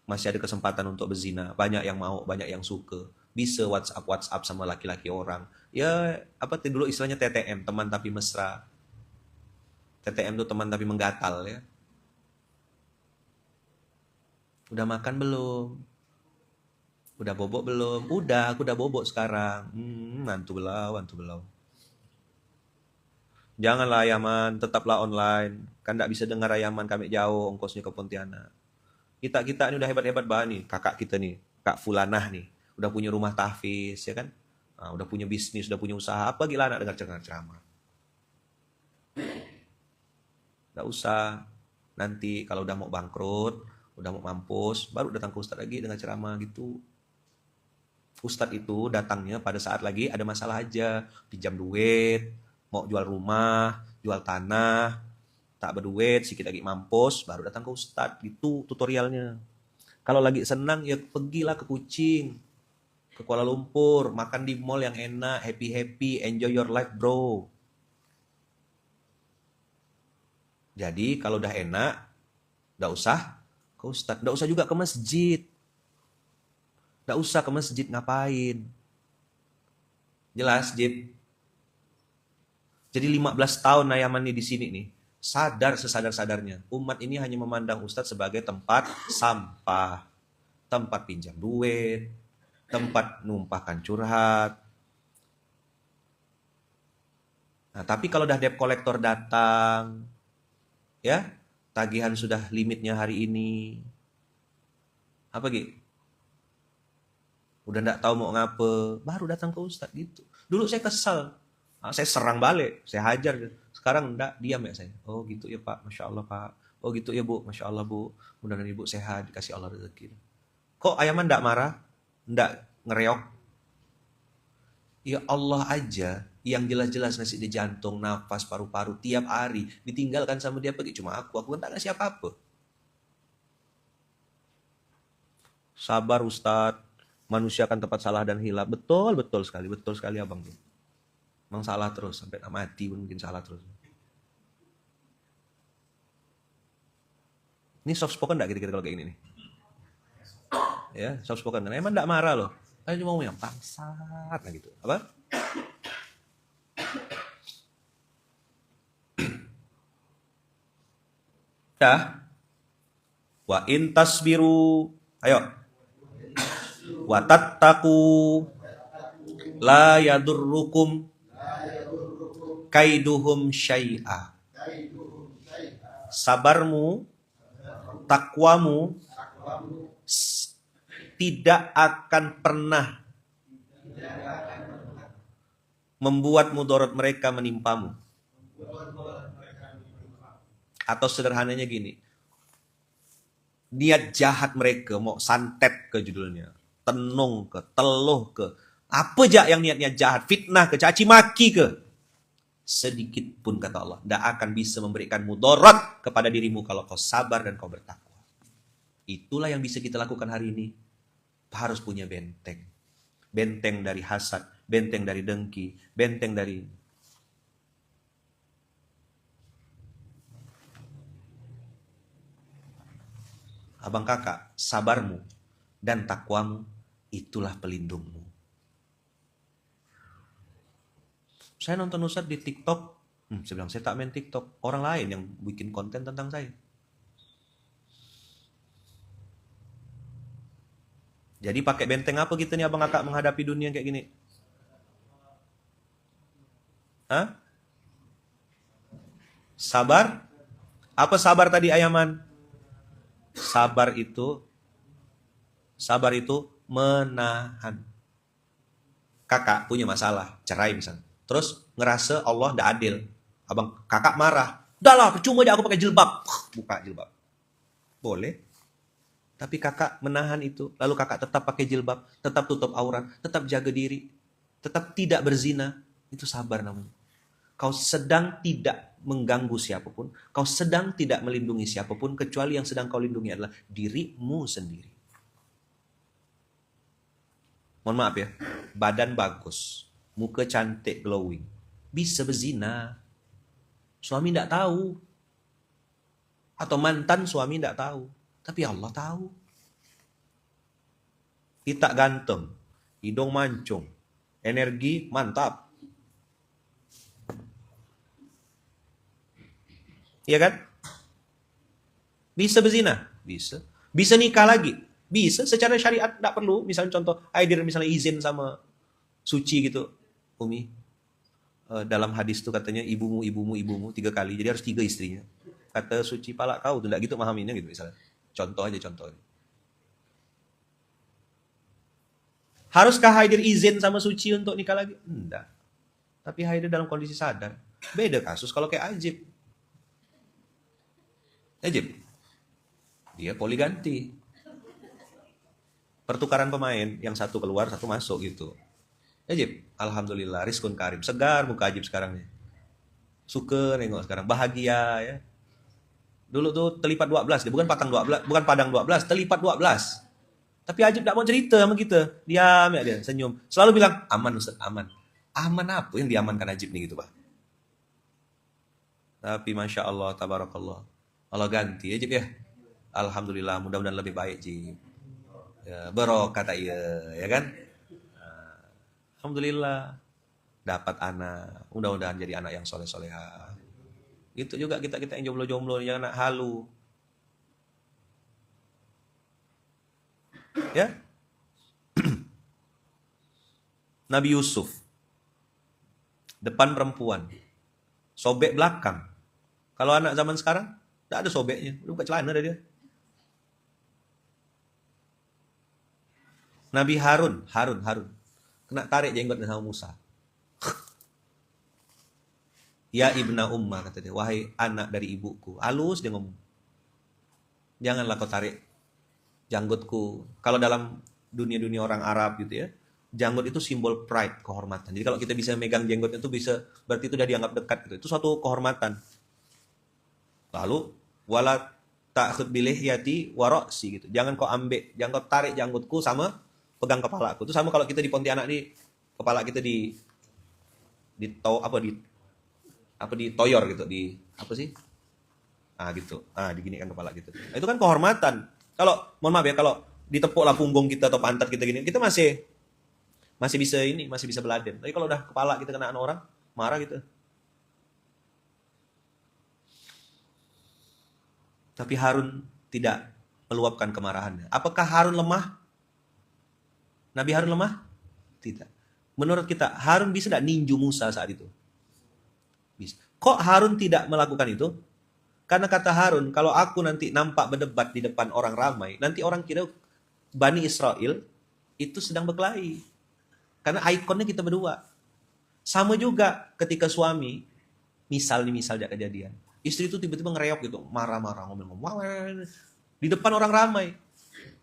masih ada kesempatan untuk berzina. Banyak yang mau, banyak yang suka. Bisa WhatsApp sama laki-laki orang. Ya, apa dulu istilahnya TTM, teman tapi mesra. TTM itu teman tapi menggatal ya. Udah makan belum? Udah bobok belum? Udah, aku udah bobok sekarang. Mantu belau. Janganlah Ayaman, tetaplah online. Kan gak bisa dengar Ayaman, kami jauh ongkosnya ke Pontianak. Kita ini udah hebat-hebat banget nih, kakak kita nih, Kak Fulanah nih. Udah punya rumah tahfiz, ya kan? Nah, udah punya bisnis, udah punya usaha. Apa gila anak dengar ceramah? Nggak usah. Nanti kalau udah mau bangkrut, udah mau mampus, baru datang ke Ustadz lagi dengan ceramah gitu. Ustadz itu datangnya pada saat lagi ada masalah aja. Pinjam duit, mau jual rumah, jual tanah, tak berduit, sedikit lagi mampus, baru datang ke Ustadz. Gitu tutorialnya. Kalau lagi senang, ya pergilah ke Kucing, ke Kuala Lumpur, makan di mall yang enak, happy-happy, enjoy your life bro. Jadi kalau udah enak, nggak usah ke Ustadz, nggak usah juga ke masjid. Nggak usah ke masjid ngapain? Jelas, Jip. Jadi 15 tahun Ayaman nih di sini nih. Sadar sesadar-sadarnya. Umat ini hanya memandang Ustadz sebagai tempat sampah, tempat pinjam duit, tempat numpahkan curhat. Nah, tapi kalau udah debt collector datang, ya, tagihan sudah limitnya hari ini, apa gitu? Udah nggak tahu mau ngapa, baru datang ke Ustadz gitu. Dulu saya kesel, saya serang balik, saya hajar. Sekarang enggak, diam ya saya. Oh gitu ya Pak, Masya Allah Pak. Oh gitu ya Bu, Masya Allah Bu. Mudah-mudahan Ibu sehat, dikasih Allah rezeki. Kok Ayaman enggak marah? Enggak ngereok? Ya Allah aja yang jelas-jelas ngasih dia jantung, nafas, paru-paru tiap hari. Ditinggalkan sama dia pergi cuma aku kan tak ngasih apa-apa. Sabar Ustadz, manusia kan tempat salah dan hilaf. Betul sekali abang. Emang salah terus, sampai mati pun mungkin salah terus. Ini soft spoken enggak kira-kira kalau kayak gini nih? Ya, soft spoken. Nah, emang enggak marah loh. Saya cuma ngomong yang bangsat nah gitu. Apa? Dah. Wa in tasbiru. Ayo. Wa tattaku la yadurrukum kaiduhum syai'a. Sabarmu, takwamu tidak akan pernah membuat mudarat mereka menimpamu. Atau sederhananya gini, niat jahat mereka, mau santet ke judulnya, tenung ke, teluh ke, apa aja yang niatnya jahat, fitnah ke, caci maki ke, sedikit pun kata Allah, tidak akan bisa memberikan mudarat kepada dirimu kalau kau sabar dan kau bertakwa. Itulah yang bisa kita lakukan hari ini. Harus punya benteng. Benteng dari hasad, benteng dari dengki, benteng dari... Abang kakak, sabarmu dan takwamu, itulah pelindungmu. Saya nonton Ustadz di TikTok, saya bilang, saya tak main TikTok. Orang lain yang bikin konten tentang saya. Jadi pakai benteng apa gitu nih abang kakak menghadapi dunia kayak gini? Hah? Sabar? Apa sabar tadi Ayaman? Sabar itu menahan. Kakak punya masalah, cerai misalnya. Terus ngerasa Allah tidak adil. Abang kakak marah. Udah lah, percuma aja aku pakai jilbab. Buka jilbab. Boleh. Tapi kakak menahan itu. Lalu kakak tetap pakai jilbab. Tetap tutup aurat. Tetap jaga diri. Tetap tidak berzina. Itu sabar namanya. Kau sedang tidak mengganggu siapapun. Kau sedang tidak melindungi siapapun. Kecuali yang sedang kau lindungi adalah dirimu sendiri. Mohon maaf ya. Badan bagus. Muka cantik, glowing. Bisa berzina. Suami tidak tahu. Atau mantan suami tidak tahu. Tapi Allah tahu. Kita ganteng. Hidung mancung. Energi mantap. Iya kan? Bisa berzina? Bisa. Bisa nikah lagi? Bisa. Secara syariat tidak perlu. Misalnya contoh, Aidir misalnya izin sama Suci gitu. Umi, dalam hadis itu katanya ibumu 3 kali, jadi harus 3 istrinya. Kata Suci, palak kau tuh enggak gitu memahaminya gitu misalnya. Contoh. Haruskah Haidir izin sama Suci untuk nikah lagi? Enggak. Tapi Haidir dalam kondisi sadar. Beda kasus kalau kayak Ajib. Dia poliganti. Pertukaran pemain, yang satu keluar, satu masuk gitu. Ajib, alhamdulillah, rizkun karim. Segar muka Ajib sekarang nih. Suka nengok sekarang, bahagia ya. Dulu tuh terlipat 12, dia bukan padang 12, terlipat 12. Tapi Ajib tak mau cerita sama kita. Diam ya dia, senyum. Selalu bilang, aman Ustaz, aman. Aman apa yang diamankan Ajib nih gitu, Pak? Tapi Masya Allah, tabarakallah. Allah ganti Ajib ya. Alhamdulillah, mudah-mudahan lebih baik, Jib. Ya, barokah tak ya kan? Alhamdulillah dapat anak, mudah-mudahan jadi anak yang soleh-soleha. Itu juga kita yang jomblo-jomblo, jangan nak halu. Ya, Nabi Yusuf, depan perempuan, sobek belakang. Kalau anak zaman sekarang, tidak ada sobeknya, udah buka celana dah dia. Nabi Harun, kena tarik jenggot sama Musa. Ya ibna umma, kata dia, wahai anak dari ibuku. Halus dia ngomong. Janganlah kau tarik janggutku. Kalau dalam dunia-dunia orang Arab gitu ya, janggut itu simbol pride, kehormatan. Jadi kalau kita bisa megang jenggot itu bisa, berarti itu udah dianggap dekat gitu. Itu suatu kehormatan. Lalu wala ta'khud bilihyati wa ra'si gitu. Jangan kau ambil, jangan kau tarik janggutku sama pegang kepalaku. Itu sama kalau kita di Pontianak nih, kepala kita di toyor gitu, di apa sih? Gitu. Diginikan kepala gitu. Nah, itu kan kehormatan. Kalau mohon maaf ya, kalau ditepuklah punggung kita atau pantat kita gini, kita masih bisa beladen. Tapi kalau udah kepala kita kena orang, marah gitu. Tapi Harun tidak meluapkan kemarahannya. Apakah Harun lemah? Nabi Harun lemah? Tidak. Menurut kita, Harun bisa tidak ninju Musa saat itu? Bisa. Kok Harun tidak melakukan itu? Karena kata Harun, kalau aku nanti nampak berdebat di depan orang ramai, nanti orang kira Bani Israel itu sedang berkelahi. Karena ikonnya kita berdua. Sama juga ketika suami, misal ada kejadian. Istri itu tiba-tiba ngereok gitu, marah-marah, ngomong-ngomong. Di depan orang ramai.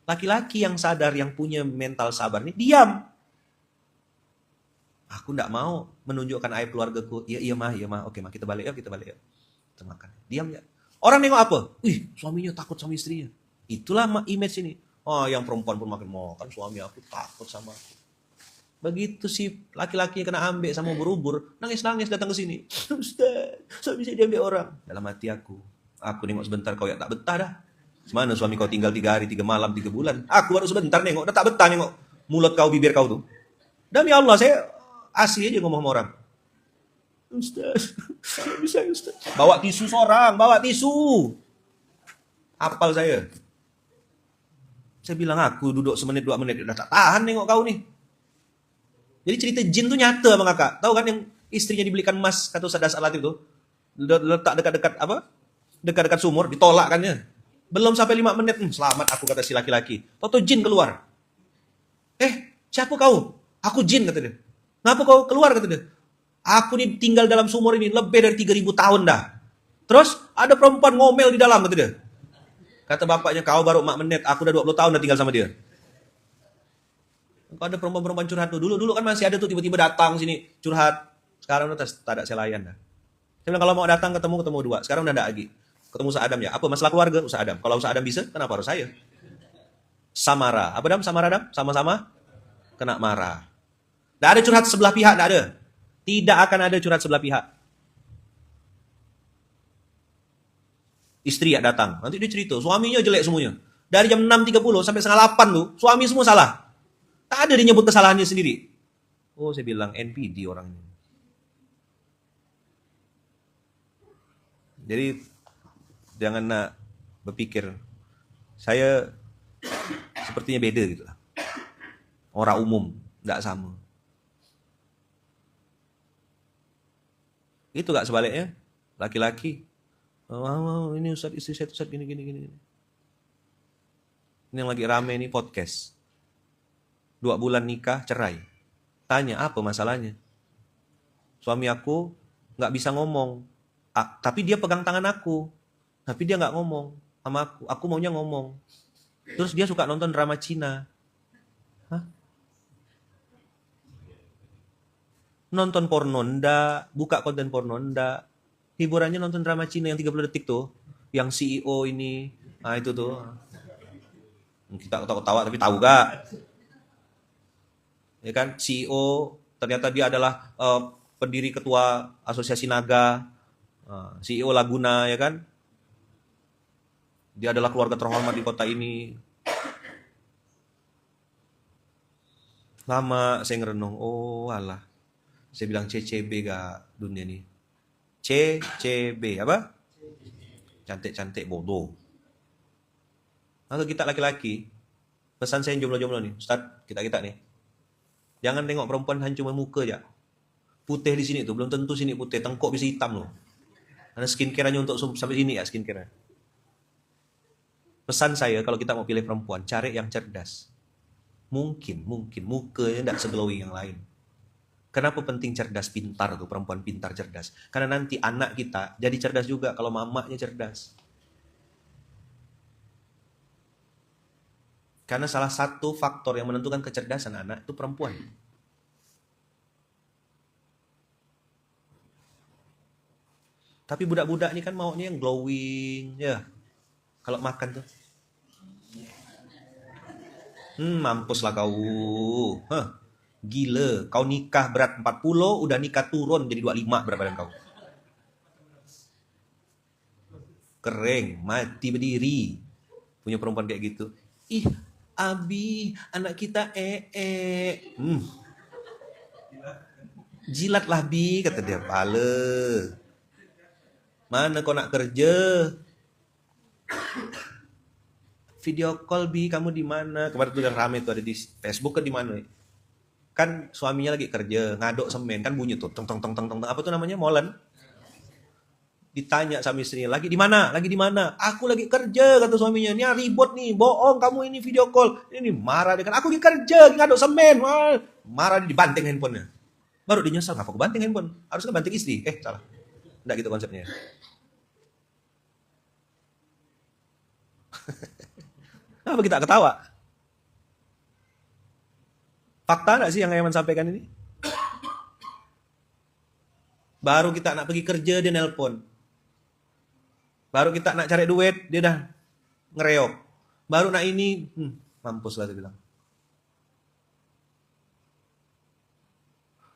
Laki-laki yang sadar, yang punya mental sabar nih, diam. Aku enggak mau menunjukkan aib keluargaku. Iya mah. Oke mah, kita balik yuk. Kita makan. Diam ya. Orang nengok apa? Suaminya takut sama istrinya. Itulah image ini. Oh, yang perempuan pun makin mau kan suami aku takut sama aku. Begitu sih laki-laki yang kena ambek sama berubur, nangis-nangis datang ke sini. Ustaz, suami saya diambil orang. Dalam hati aku nengok sebentar, kau ya tak betah dah. Mana suami kau tinggal 3 hari, 3 malam, 3 bulan. Aku baru sebentar nengok, udah tak betah nengok mulut kau, bibir kau tuh. Demi Allah, saya asli aja ngomong sama orang. Ustaz, bisa Ustaz. Bawa tisu seorang, bawa tisu. Apal saya. Saya bilang aku duduk semenit 2 menit, udah tak tahan nengok kau nih. Jadi cerita jin tuh nyata Bang Kakak. Tahu kan yang istrinya dibelikan emas kata Ustaz Alat itu? Letak dekat-dekat sumur, ditolak kan ya. Belum sampai 5 menit, selamat aku kata si laki-laki. Toto jin keluar. Siapa kau? Aku jin kata dia. Ngapa kau keluar kata dia? Aku nih tinggal dalam sumur ini lebih dari 3.000 tahun dah. Terus ada perempuan ngomel di dalam kata dia. Kata bapaknya, kau baru 4 menit, aku udah 20 tahun udah tinggal sama dia. Kalau ada perempuan-perempuan curhat tuh, dulu kan masih ada tuh tiba-tiba datang sini curhat. Sekarang udah tak ada selayan dah. Saya bilang kalau mau datang ketemu 2. Sekarang udah ada lagi. Ketemu Ustaz Adam ya. Apa masalah keluarga? Ustaz Adam. Kalau Ustaz Adam bisa, kenapa harus saya? Samara. Apa Dam? Samara Dam? Sama-sama kena marah. Tidak ada curhat sebelah pihak, tidak ada. Tidak akan ada curhat sebelah pihak. Istri ya datang, nanti dia cerita, suaminya jelek semuanya. Dari jam 6.30 sampai setengah 8 tuh, suami semua salah. Tak ada dia nyebut kesalahannya sendiri. Oh, saya bilang NPD orangnya. Jadi jangan nak berpikir saya sepertinya beda gitu lah. Orang umum, tidak sama. Itu gak sebaliknya, laki-laki. Ini Ustaz, istri saya Ustaz gini. Ini yang lagi rame nih podcast. 2 bulan nikah, cerai. Tanya, apa masalahnya? Suami aku gak bisa ngomong. Tapi dia pegang tangan aku. Tapi dia gak ngomong sama aku. Aku maunya ngomong. Terus dia suka nonton drama Cina. Hah? Nonton porno ndak, buka konten porno ndak. Hiburannya nonton drama Cina yang 30 detik tuh. Yang CEO ini. Itu tuh. Kita ketawa tapi tahu gak? Ya kan, CEO ternyata dia adalah pendiri ketua Asosiasi Naga, CEO Laguna ya kan. Dia adalah keluarga terhormat di kota ini. Lama saya ngerenung, oh alah. Saya bilang CCB gak dunia nih. CCB apa? Cantik-cantik bodoh. Kalau kita laki-laki, pesan saya yang jomblo-jomblo nih, Ustaz, kita-kita nih. Jangan tengok perempuan hanya cuma muka aja. Putih di sini tuh, belum tentu sini putih, tengkok bisa hitam loh. Karena skincare-nya untuk sampai sini ya skincare-nya. Pesan saya kalau kita mau pilih perempuan, cari yang cerdas. Mungkin mukanya tidak seglowing yang lain. Kenapa penting cerdas pintar tuh, perempuan pintar cerdas? Karena nanti anak kita jadi cerdas juga kalau mamanya cerdas. Karena salah satu faktor yang menentukan kecerdasan anak itu perempuan. Tapi budak-budak ini kan maunya yang glowing, ya. Kalau makan tuh. Mampuslah kau. Gila, kau nikah berat 40, udah nikah turun jadi 25 berat badan kau. Kering, mati berdiri. Punya perempuan kayak gitu. Ih, Abi, anak kita Jilatlah Bi, kata dia. Pale. Mana kau nak kerja? Video call Bi, kamu di mana? Kemarin tuh udah rame tuh ada di Facebook ke di mana? Kan suaminya lagi kerja, ngaduk semen, kan bunyi tuh teng teng teng teng teng, apa tuh namanya? Molen. Ditanya sama istrinya, lagi di mana? Lagi di mana? Aku lagi kerja, kata suaminya. Ini ribut nih, bohong kamu ini video call. Ini marah dia kan, aku lagi kerja, ngaduk semen. Marah dia, dibanting handphonenya. Baru dia nyesal, ngapa aku banting handphone? Harusnya banting istri. Salah. Enggak gitu konsepnya. Kenapa kita ketawa? Fakta enggak sih yang Aiman sampaikan ini? Baru kita nak pergi kerja, dia nelpon. Baru kita nak cari duit, dia dah ngereok. Baru nak ini, mampus lah dia bilang.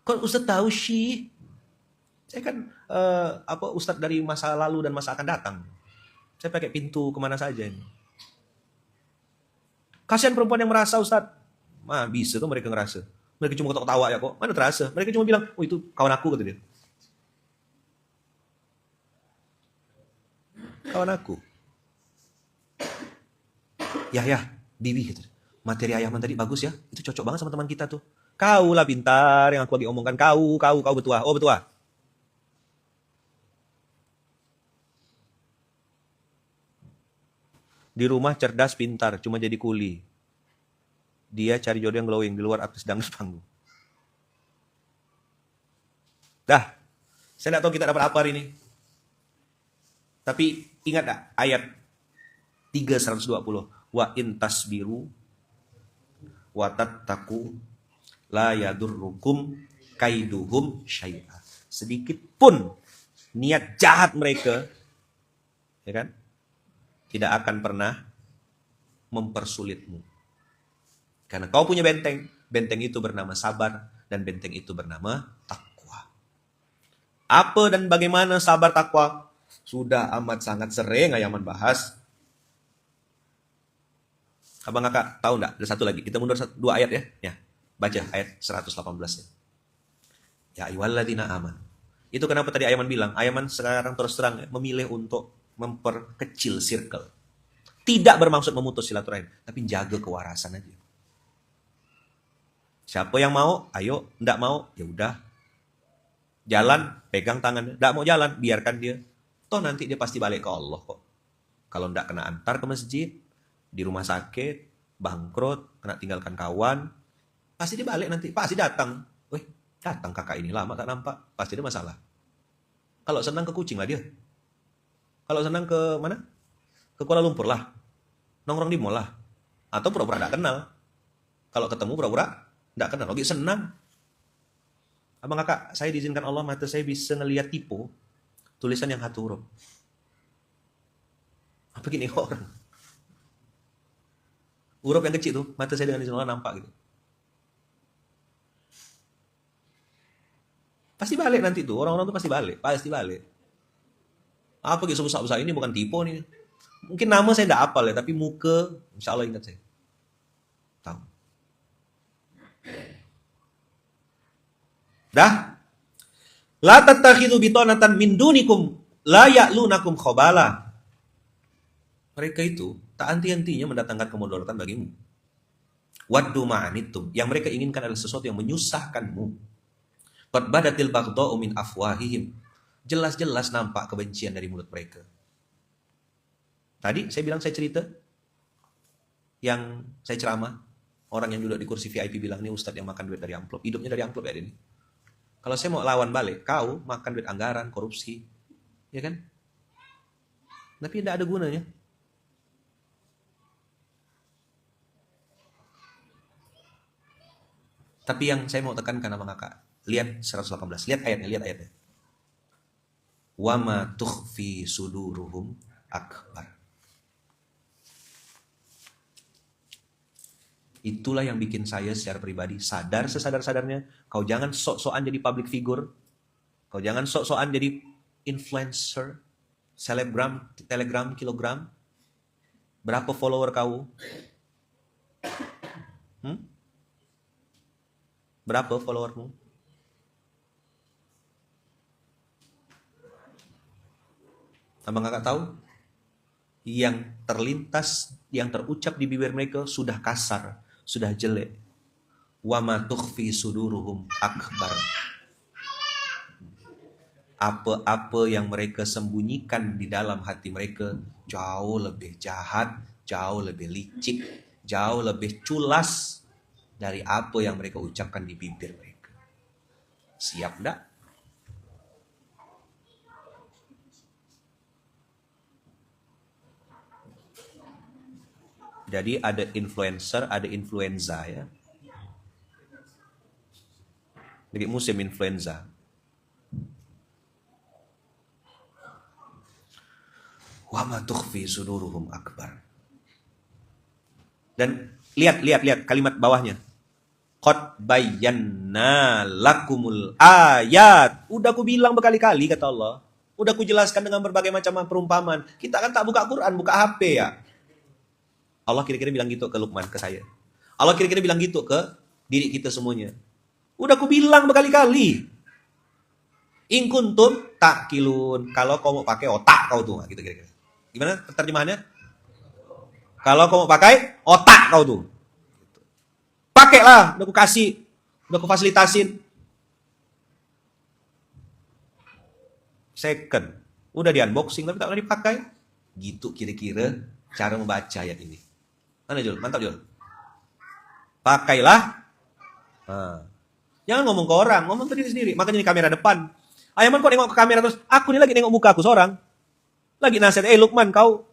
Kok Ustaz tahu sih? Saya kan Ustaz dari masa lalu dan masa akan datang. Saya pakai pintu kemana saja ini. Kasihan perempuan yang merasa Ustaz. Bisa tuh mereka ngerasa. Mereka cuma ketawa ya kok. Mana terasa? Mereka cuma bilang, oh itu kawan aku, kata dia. Kawan aku. Ya, Bibi gitu. Materi Ayaman tadi bagus ya. Itu cocok banget sama teman kita tuh. Kau lah pintar yang aku lagi omongkan. Kau betua. Oh betua. Di rumah cerdas pintar, cuma jadi kuli. Dia cari jodoh yang glowing, di luar artis dangdut panggung. Dah, saya tidak tahu kita dapat apa hari ini. Tapi ingat gak ayat 320. Wa in tasbiru wa tattaqu la yadurrukum kaiduhum syai'a. Sedikit pun niat jahat mereka, ya kan, tidak akan pernah mempersulitmu. Karena kau punya benteng, benteng itu bernama sabar, dan benteng itu bernama takwa. Apa dan bagaimana sabar takwa? Sudah amat sangat sering Ayaman bahas. Abang kakak tahu enggak? Ada satu lagi. Kita mundur 2 ayat ya. Ya. Baca ayat 118 ya. Ya ayyuhalladzina amanu. Itu kenapa tadi Ayaman bilang, Ayaman sekarang terus terang memilih untuk memperkecil circle. Tidak bermaksud memutus silaturahim, tapi jaga kewarasan aja. Siapa yang mau, ayo. Enggak mau, ya udah. Jalan, pegang tangannya. Enggak mau jalan, biarkan dia. Toh nanti dia pasti balik ke Allah kok. Kalau enggak kena antar ke masjid, di rumah sakit, bangkrut, kena tinggalkan kawan, pasti dia balik nanti. Pasti datang. Weh, datang kakak ini lama tak nampak. Pasti ada masalah. Kalau senang ke Kucing lah dia. Kalau senang ke mana? Ke Kuala Lumpur lah. Nongkrong di mall lah. Atau pura-pura enggak kenal. Kalau ketemu pura-pura enggak kenal. Lagi senang. Abang kakak, saya diizinkan Allah, mata saya bisa ngelihat tipe tulisan yang satu huruf. Apa gini orang? Huruf yang kecil tuh, mata saya dengan izin Allah nampak gitu. Pasti balik nanti tuh, orang-orang tuh pasti balik. Apa gitu besar-besar ini bukan tipe nih. Mungkin nama saya enggak hafal ya, tapi muka insya Allah ingat saya. Tahu. Dah? La tattakhidhu bitonatan min dunikum la ya'lunakum khabala. Mereka itu tak henti-hentinya mendatangkan kemudaratan bagimu. Waddu ma'anittum, yang mereka inginkan adalah sesuatu yang menyusahkanmu. Qad badatil baghdha'u min afwahihim. Jelas-jelas nampak kebencian dari mulut mereka. Tadi saya bilang, saya cerita yang saya ceramah, orang yang duduk di kursi VIP bilang, ini ustadz yang makan duit dari amplop, hidupnya dari amplop ya ini. Kalau saya mau lawan balik, kau makan duit anggaran, korupsi, ya kan? Tapi tidak ada gunanya. Tapi yang saya mau tekankan sama kakak, lihat 118, lihat ayatnya. Wa ma tukhfi suduruhum akbar. Itulah yang bikin saya secara pribadi sadar sesadar-sadarnya, kau jangan sok-sokan jadi public figure, kau jangan sok-sokan jadi influencer, selebgram, telegram, kilogram. Berapa follower kau? Berapa followermu? Abang kakak tahu? Yang terlintas, yang terucap di bibir mereka sudah kasar, sudah jelek. Wa ma tukhfi suduruhum akbar. Apa-apa yang mereka sembunyikan di dalam hati mereka jauh lebih jahat, jauh lebih licik, jauh lebih culas dari apa yang mereka ucapkan di bibir mereka. Siap enggak? Jadi ada influencer, ada influenza ya. Lagi musim influenza. Wa ma tukhfi suduruhum akbar. Dan lihat kalimat bawahnya. Qad bayyana lakumul ayat. Udah aku bilang berkali-kali kata Allah. Udah aku jelaskan dengan berbagai macam perumpamaan. Kita kan tak buka Quran, buka HP ya. Allah kira-kira bilang gitu ke Luqman, ke saya. Allah kira-kira bilang gitu ke diri kita semuanya. Udah aku bilang berkali-kali. In kuntum takilun. Kalau kau mau pakai otak kau tuh. Gitu kira-kira. Gimana terjemahannya? Kalau kau mau pakai otak kau tuh. Pakailah, udah aku kasih. Udah aku fasilitasin. Second. Udah di unboxing tapi tak pernah dipakai. Gitu kira-kira cara membaca ayat ini. Mana Jul? Mantap Jul. Pakailah. Jangan ngomong ke orang, ngomong ke diri sendiri. Makanya di kamera depan. Ayaman kok nengok ke kamera terus, aku nih lagi nengok muka aku seorang. Lagi nasihat, Luqman kau.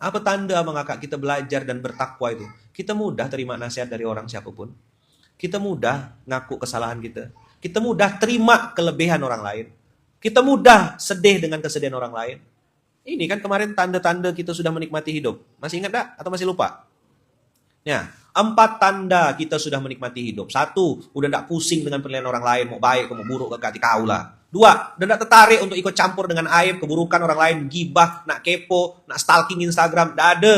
Apa tanda abang kakak kita belajar dan bertakwa itu? Kita mudah terima nasihat dari orang siapapun. Kita mudah ngaku kesalahan kita. Kita mudah terima kelebihan orang lain. Kita mudah sedih dengan kesedihan orang lain. Ini kan kemarin tanda-tanda kita sudah menikmati hidup. Masih ingat tak? Atau masih lupa? Ya, 4 tanda kita sudah menikmati hidup. 1, udah tidak pusing dengan penilaian orang lain. Mau baik, mau buruk, ke hati kau lah. 2, udah tidak tertarik untuk ikut campur dengan aib, keburukan orang lain. Gibah, nak kepo, nak stalking Instagram. Tidak ada.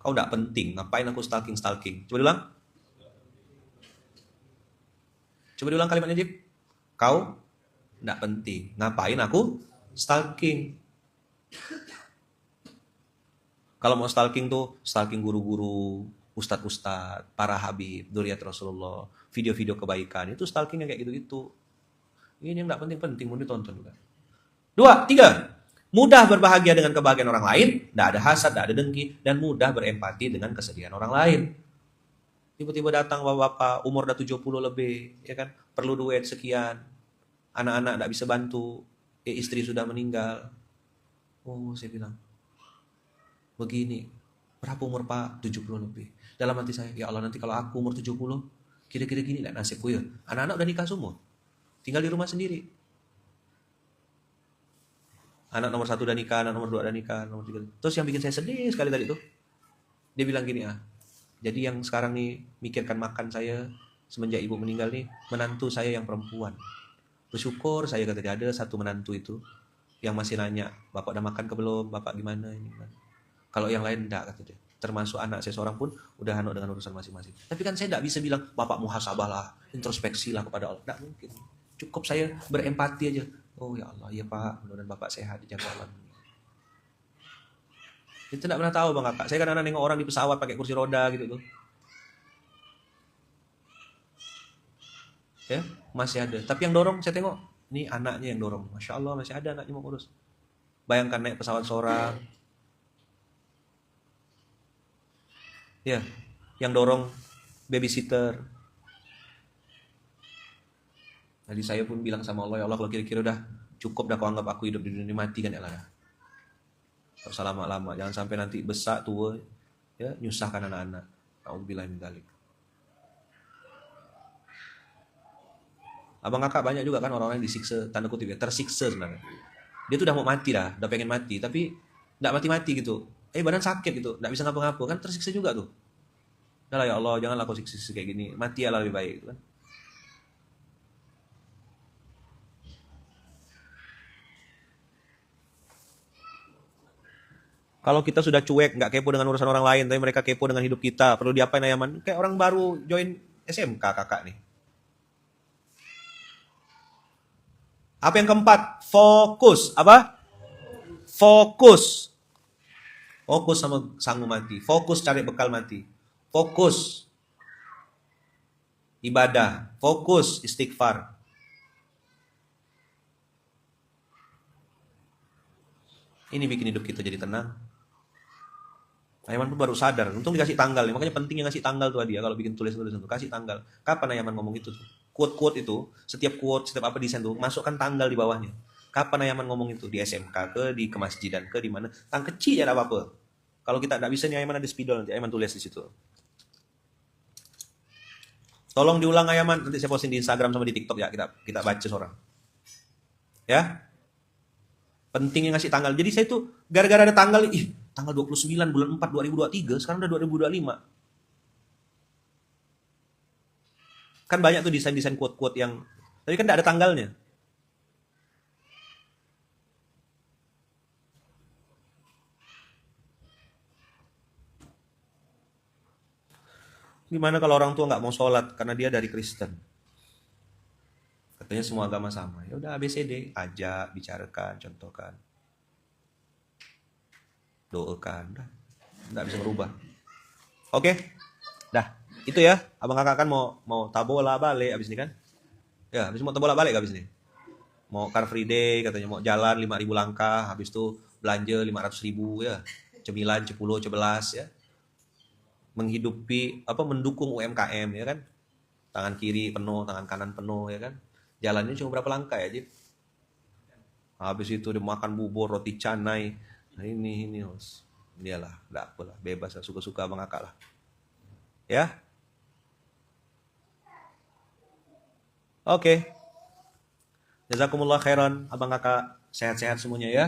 Kau tidak penting. Ngapain aku stalking? Coba diulang. Coba diulang kalimatnya, Jip. Kau tidak penting. Ngapain aku stalking? Kalau mau stalking tuh, stalking guru-guru, ustadz-ustadz, para habib, dzurriyyat Rasulullah, video-video kebaikan. Itu stalking yang kayak gitu-gitu. Ini yang tidak penting-penting, mau ditonton juga. 2, 3. Mudah berbahagia dengan kebahagiaan orang lain, tidak ada hasad, tidak ada dengki, dan mudah berempati dengan kesedihan orang lain. Tiba-tiba datang bapak-bapak, umur udah 70 lebih, ya kan, perlu duit sekian, anak-anak tidak bisa bantu, istri sudah meninggal. Oh, saya bilang, begini, berapa umur Pak? 70 lebih. Dalam hati saya, ya Allah nanti kalau aku umur 70, kira-kira gini lah nasibku ya. Anak-anak udah nikah semua, tinggal di rumah sendiri. Anak nomor 1 udah nikah, anak nomor 2 udah nikah, nomor 3. Terus yang bikin saya sedih sekali tadi tuh, dia bilang gini, jadi yang sekarang nih mikirkan makan saya semenjak ibu meninggal nih, menantu saya yang perempuan. Bersyukur saya kata dia, ada satu menantu itu yang masih nanya, Bapak udah makan ke belum? Bapak gimana? Ini gimana? Kalau yang lain enggak kata dia. termasuk anak saya seorang pun udah hanuk dengan urusan masing-masing. Tapi kan saya tidak bisa bilang, Bapak muhasabahlah, introspeksilah kepada Allah. Tidak mungkin. Cukup saya berempati aja. Oh ya Allah, ya Pak, mudah-mudahan Bapak sehat, dijaga Allah. Itu tidak pernah tahu Bang Kakak. Saya kadang-kadang nengok orang di pesawat pakai kursi roda gitu tuh. Ya, masih ada. Tapi yang dorong saya tengok, ini anaknya yang dorong. Masya Allah, masih ada anaknya mau urus. Bayangkan naik pesawat seorang. Ya, yang dorong babysitter. Jadi saya pun bilang sama Allah, ya Allah kalau kira-kira udah cukup dah kau anggap aku hidup di dunia ini, mati kan ya lah. Tak usah lama-lama, jangan sampai nanti besar tua, ya nyusahkan anak-anak. Nauzubillah min dzalik. Abang kakak banyak juga kan orang-orang yang disiksa, tanda kutip ya, tersiksa sebenarnya. Dia tuh udah mau mati dah, udah pengen mati, tapi nggak mati-mati gitu. Badan sakit gitu, nggak bisa ngapa-ngapa, kan tersiksa juga tuh. Udah lah ya Allah, janganlah kau siksa kayak gini, mati ya lah lebih baik. Gitu kan. Kalau kita sudah cuek, nggak kepo dengan urusan orang lain, tapi mereka kepo dengan hidup kita, perlu diapain Ayaman? Kayak orang baru join SMK kakak nih. Apa yang keempat? Fokus. Apa? Fokus. Fokus sama sanggup mati. Fokus cari bekal mati. Fokus ibadah. Fokus istighfar. Ini bikin hidup kita jadi tenang. Ayaman pun baru sadar. Untung dikasih tanggal. Makanya pentingnya ngasih tanggal tuh dia kalau bikin tulis-tulis itu. Kasih tanggal. Kapan Ayaman ngomong itu tuh? Quote-quote itu, setiap quote, setiap apa desain tuh, masukkan tanggal di bawahnya. Kapan Ayaman ngomong itu? Di SMK ke, di kemasjidan ke, di mana? Tang kecil ya apa-apa. Kalau kita tidak bisa nih Ayaman ada spidol nanti Ayaman tulis di situ. Tolong diulang Ayaman, nanti saya posting di Instagram sama di TikTok ya, kita baca seorang. Ya. Pentingnya ngasih tanggal. Jadi saya tuh gara-gara ada tanggal, tanggal 29 bulan 4 2023, sekarang udah 2025. Kan banyak tuh desain-desain quote-quote yang, tapi kan tidak ada tanggalnya. Gimana kalau orang tua nggak mau sholat karena dia dari Kristen? Katanya semua agama sama. Ya udah ABCD, ajak, bicarakan, contohkan, doakan, dah. Nggak bisa berubah. Oke, dah. Itu ya, abang kakak kan mau tabola balik abis ini kan? Ya, habis mau tabola balik abis ini. Mau Car Free Day katanya mau jalan 5.000 langkah, habis itu belanja 500.000 ya, cemilan 10, 11 ya, menghidupi apa mendukung UMKM ya kan, tangan kiri penuh, tangan kanan penuh ya kan, jalannya cuma berapa langkah ya Jip, habis itu dia makan bubur roti canai, nah ini harus dialah, nggak apalah, bebas lah, suka-suka abang kakak lah, ya, oke. Jazakumullah khairan, abang kakak sehat-sehat semuanya ya.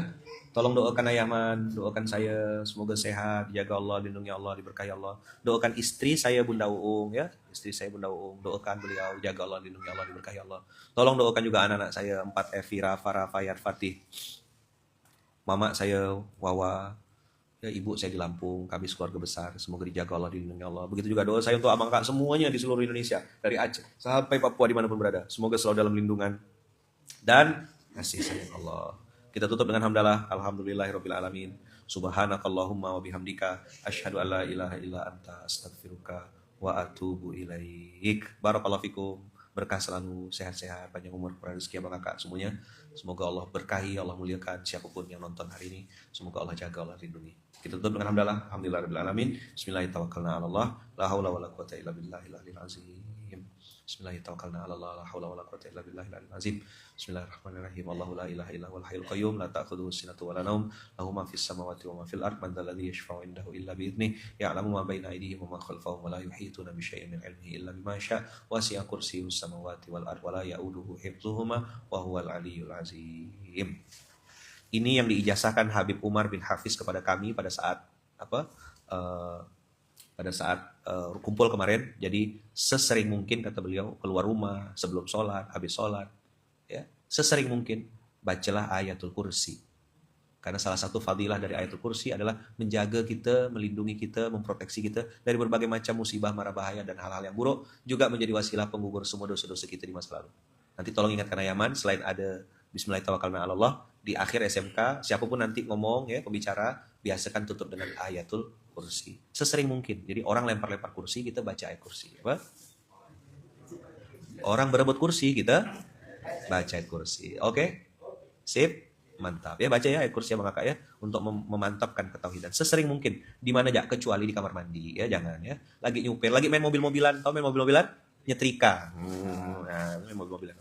Tolong doakan Ayaman, doakan saya semoga sehat, dijaga Allah, lindungi Allah, diberkahi Allah. Doakan istri saya Bunda Uung ya, istri saya Bunda Uung, doakan beliau, jaga Allah, lindungi Allah, diberkahi Allah. Tolong doakan juga anak-anak saya 4 Evi, Rafa, Rafayat, Fatih. Mama saya Wawa, ya ibu saya di Lampung, kami sekeluarga besar, semoga dijaga Allah, dilindungi Allah. Begitu juga doa saya untuk abang kakak semuanya di seluruh Indonesia, dari Aceh sampai Papua dimanapun berada. Semoga selalu dalam lindungan dan kasih sayang Allah. Kita tutup dengan hamdalah, alhamdulillahirabbil alamin. Subhanakallahumma wa bihamdika asyhadu an la ilaha illa anta astaghfiruka wa atubu ilaik. Barakallahu fikum. Berkah selalu, sehat-sehat, panjang umur, rezeki abang kakak semuanya. Semoga Allah berkahi, Allah muliakan siapapun yang nonton hari ini. Semoga Allah jaga, Allah lindungi. Kita tutup dengan hamdalah, alhamdulillahirabbil alamin. Bismillahirrahmanirrahim. La haula wala quwata illa billahil aliyil azim. Bismillahirrahmanirrahim. La haula wala quwata illa billahil aliyil azim. Bismillahirrahmanirrahim. Allahu la ilaha illa huwal hayyul qayyum la ta'khudhuhu sinatun wa la nawm. Lahu ma fis samawati wa ma fil ardh. Man dzalladzi yashfa'u 'indahu illa bi idhnihi. Ya'lamu ma baina aydihim wa ma khalfahum wa la yuhituna bi syai'in min 'ilmihi illa bima syaa'. Wasi'a kursiyyuhus samawati wal ardh wa la ya'uduhu hifdzuhuma wa huwal 'aliyyul 'azim. Ini yang diijazahkan Habib Umar bin Hafiz kepada kami pada saat apa? Pada saat kumpul kemarin. Jadi sesering mungkin kata beliau keluar rumah sebelum sholat, habis sholat, ya sesering mungkin bacalah ayatul kursi. Karena salah satu fadilah dari ayatul kursi adalah menjaga kita, melindungi kita, memproteksi kita dari berbagai macam musibah, mara bahaya, dan hal-hal yang buruk. Juga menjadi wasilah penggugur semua dosa-dosa kita di masa lalu. Nanti tolong ingatkan Ayaman, selain ada Bismillahirrahmanirrahim, di akhir SMK, siapapun nanti ngomong, ya pembicara, biasakan tutup dengan ayatul kursi. Sesering mungkin. Jadi orang lempar-lempar kursi, kita baca ayat kursi. Apa? Orang berebut kursi, kita baca ayat kursi. Oke? Sip? Mantap. Ya baca ya ayat kursi ya Bang Kakak ya. Untuk memantapkan ketauhidan. Sesering mungkin. Di mana aja, kecuali di kamar mandi. Ya jangan ya. Lagi nyupir, lagi main mobil-mobilan. Tahu main mobil-mobilan? Nyetrika. Nah, main mobil-mobilan.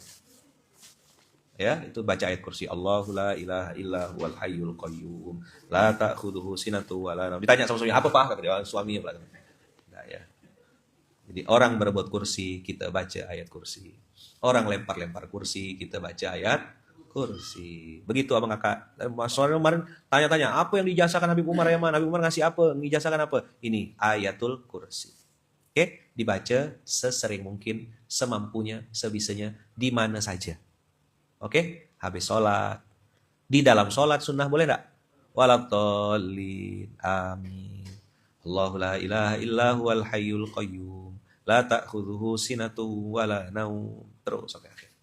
Ya, itu baca ayat kursi. Allahu la ilaha illa huwal hayyul qayyum. La ta'khudhuhu sinatu wa la naum. Ditanya sama suaminya, apa Pak? Kata dia, suami ya. Nah, ya. Jadi orang berebut kursi, kita baca ayat kursi. Orang lempar-lempar kursi, kita baca ayat kursi. Begitu Abang Kakak. Soalnya kemarin tanya-tanya, apa yang dijasakan Habib Umar ya, Man? Habib Umar ngasih apa? Ngijasakan apa? Ini ayatul kursi. Oke, dibaca sesering mungkin, semampunya, sebisanya, di mana saja. Oke, habis sholat. Di dalam sholat sunnah boleh enggak? Waladhdallin. Amin. Allahu la ilaha illa huwal hayyul qayyum. La ta'khudhuhu sinatu wa la naum. Terus sampai akhir.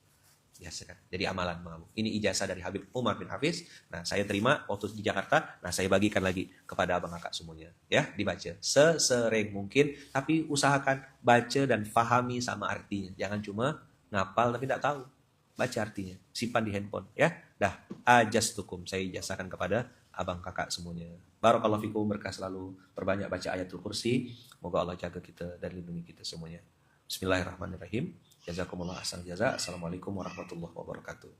Biasa kan? Jadi amalan mengamu. Ini ijazah dari Habib Umar bin Hafiz. Nah, saya terima waktu di Jakarta. Nah, saya bagikan lagi kepada abang kakak semuanya. Ya, dibaca sesering mungkin. Tapi usahakan baca dan fahami sama artinya. Jangan cuma ngapal tapi tidak tahu. Baca artinya, simpan di handphone ya. Dah, ajastukum, saya ijazahkan kepada abang kakak semuanya. Barakallahu fikum, berkah selalu, perbanyak baca ayatul kursi. Moga Allah jaga kita dan lindungi kita semuanya. Bismillahirrahmanirrahim. Jazakumullah ahsan jaza. Assalamualaikum warahmatullahi wabarakatuh.